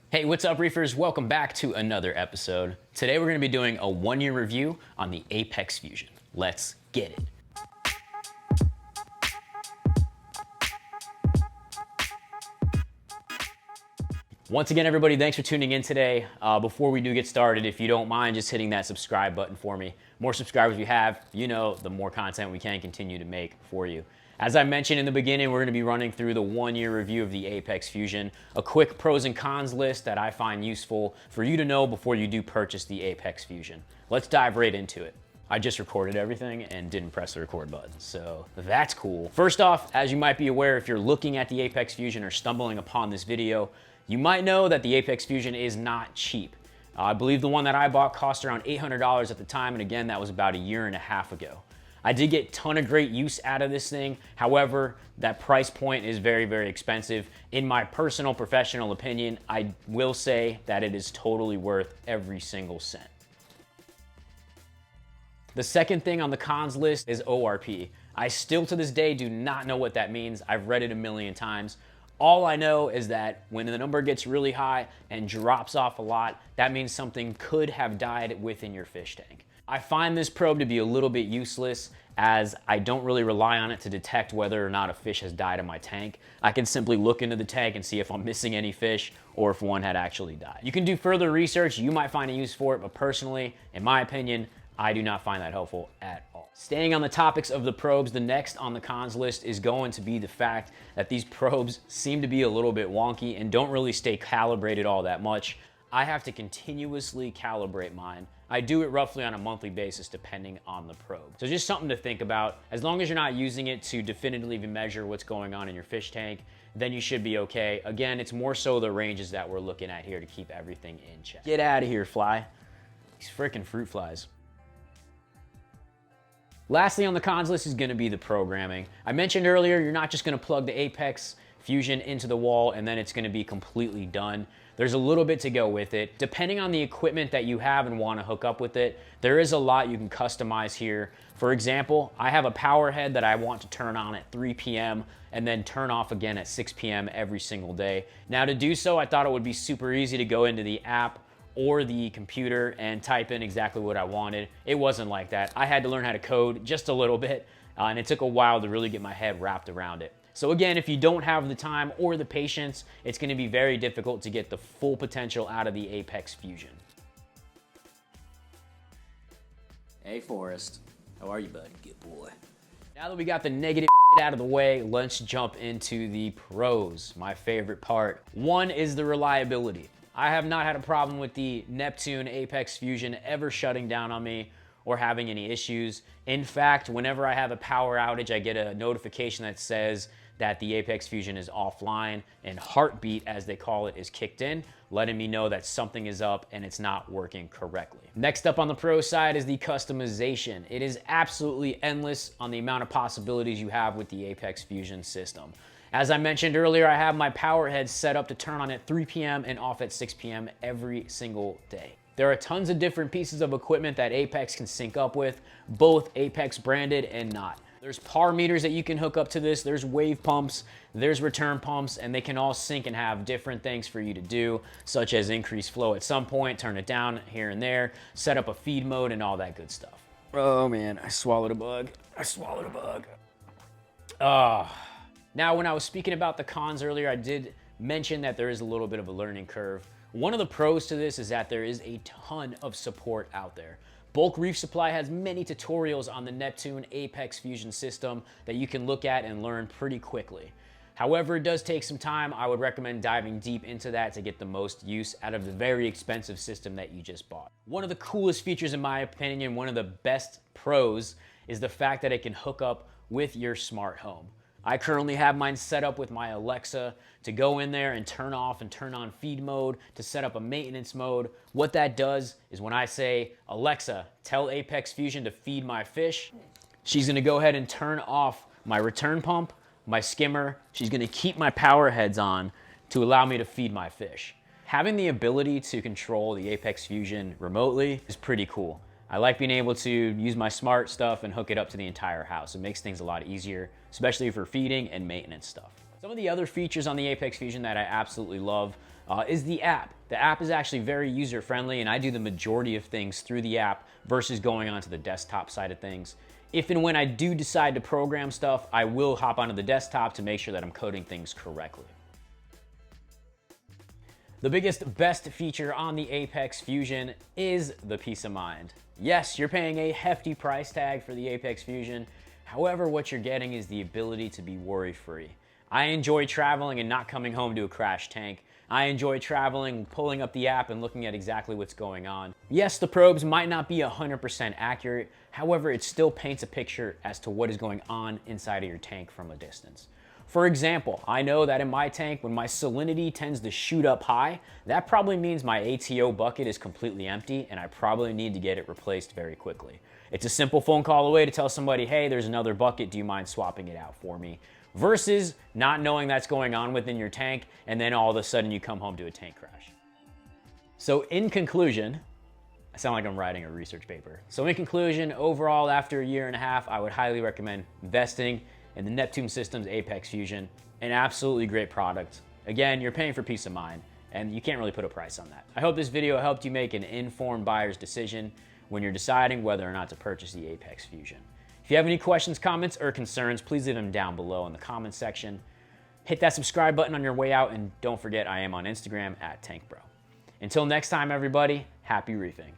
Hey, what's up, Reefers? Welcome back to another episode. Today we're going to be doing a one-year review on the Apex Fusion. Let's get it. Once again, everybody, thanks for tuning in today. Before we do get started, if you don't mind just hitting that subscribe button for me. More subscribers we have, you know, the more content we can continue to make for you. As I mentioned in the beginning, we're going to be running through the one-year review of the Apex Fusion, a quick pros and cons list that I find useful for you to know before you do purchase the Apex Fusion. Let's dive right into it. I just recorded everything and didn't press the record button, so that's cool. First off, as you might be aware, if you're looking at the Apex Fusion or stumbling upon this video, you might know that the Apex Fusion is not cheap. I believe the one that I bought cost around $800 at the time, and again, that was about a year and a half ago. I did get a ton of great use out of this thing. However, that price point is very, very expensive. In my personal professional opinion, I will say that it is totally worth every single cent. The second thing on the cons list is ORP. I still to this day do not know what that means. I've read it a million times. All I know is that when the number gets really high and drops off a lot, that means something could have died within your fish tank. I find this probe to be a little bit useless as I don't really rely on it to detect whether or not a fish has died in my tank. I can simply look into the tank and see if I'm missing any fish or if one had actually died. You can do further research, you might find a use for it, but personally, in my opinion, I do not find that helpful at all. Staying on the topics of the probes, the next on the cons list is going to be the fact that these probes seem to be a little bit wonky and don't really stay calibrated all that much. I have to continuously calibrate mine. I do it roughly on a monthly basis depending on the probe. So just something to think about. As long as you're not using it to definitively measure what's going on in your fish tank, then you should be okay. Again, it's more so the ranges that we're looking at here to keep everything in check. Get out of here, fly. These freaking fruit flies. Lastly on the cons list is going to be the programming. I mentioned earlier, you're not just going to plug the Apex Fusion into the wall and then it's going to be completely done. There's a little bit to go with it. Depending on the equipment that you have and want to hook up with it, there is a lot you can customize here. For example, I have a power head that I want to turn on at 3 p.m. and then turn off again at 6 p.m. every single day. Now to do so, I thought it would be super easy to go into the app or the computer and type in exactly what I wanted. It wasn't like that. I had to learn how to code just a little bit, and it took a while to really get my head wrapped around it. So again, if you don't have the time or the patience, it's gonna be very difficult to get the full potential out of the Apex Fusion. Hey Forrest, how are you, bud? Good boy. Now that we got the negative out of the way, let's jump into the pros, my favorite part. One is the reliability. I have not had a problem with the Neptune Apex Fusion ever shutting down on me or having any issues. In fact, whenever I have a power outage, I get a notification that says that the Apex Fusion is offline and heartbeat, as they call it, is kicked in, letting me know that something is up and it's not working correctly. Next up on the pro side is the customization. It is absolutely endless on the amount of possibilities you have with the Apex Fusion system. As I mentioned earlier, I have my power head set up to turn on at 3 p.m. and off at 6 p.m. every single day. There are tons of different pieces of equipment that Apex can sync up with, both Apex branded and not. There's par meters that you can hook up to this, there's wave pumps, there's return pumps, and they can all sync and have different things for you to do, such as increase flow at some point, turn it down here and there, set up a feed mode, and all that good stuff. Oh man, I swallowed a bug. I swallowed a bug. Now, when I was speaking about the cons earlier, I did mention that there is a little bit of a learning curve. One of the pros to this is that there is a ton of support out there. Bulk Reef Supply has many tutorials on the Neptune Apex Fusion system that you can look at and learn pretty quickly. However, it does take some time. I would recommend diving deep into that to get the most use out of the very expensive system that you just bought. One of the coolest features, in my opinion, one of the best pros, is the fact that it can hook up with your smart home. I currently have mine set up with my Alexa to go in there and turn off and turn on feed mode, to set up a maintenance mode. What that does is when I say, Alexa, tell Apex Fusion to feed my fish, she's gonna go ahead and turn off my return pump, my skimmer. She's gonna keep my power heads on to allow me to feed my fish. Having the ability to control the Apex Fusion remotely is pretty cool. I like being able to use my smart stuff and hook it up to the entire house. It makes things a lot easier, especially for feeding and maintenance stuff. Some of the other features on the Apex Fusion that I absolutely love is the app. The app is actually very user-friendly, and I do the majority of things through the app versus going onto the desktop side of things. If and when I do decide to program stuff, I will hop onto the desktop to make sure that I'm coding things correctly. The best feature on the Apex Fusion is the peace of mind. Yes, you're paying a hefty price tag for the Apex Fusion. However, what you're getting is the ability to be worry-free. I enjoy traveling and not coming home to a crashed tank. I enjoy traveling, pulling up the app and looking at exactly what's going on. Yes, the probes might not be 100% accurate. However, it still paints a picture as to what is going on inside of your tank from a distance. For example, I know that in my tank, when my salinity tends to shoot up high, that probably means my ATO bucket is completely empty and I probably need to get it replaced very quickly. It's a simple phone call away to tell somebody, hey, there's another bucket, do you mind swapping it out for me? Versus not knowing that's going on within your tank, and then all of a sudden you come home to a tank crash. So in conclusion, I sound like I'm writing a research paper. So in conclusion, overall, after a year and a half, I would highly recommend investing in the Neptune Systems Apex Fusion. An absolutely great product. Again, you're paying for peace of mind, and you can't really put a price on that. I hope this video helped you make an informed buyer's decision when you're deciding whether or not to purchase the Apex Fusion. If you have any questions, comments, or concerns, please leave them down below in the comments section. Hit that subscribe button on your way out, and don't forget I am on Instagram @TankBro. Until next time, everybody, happy reefing.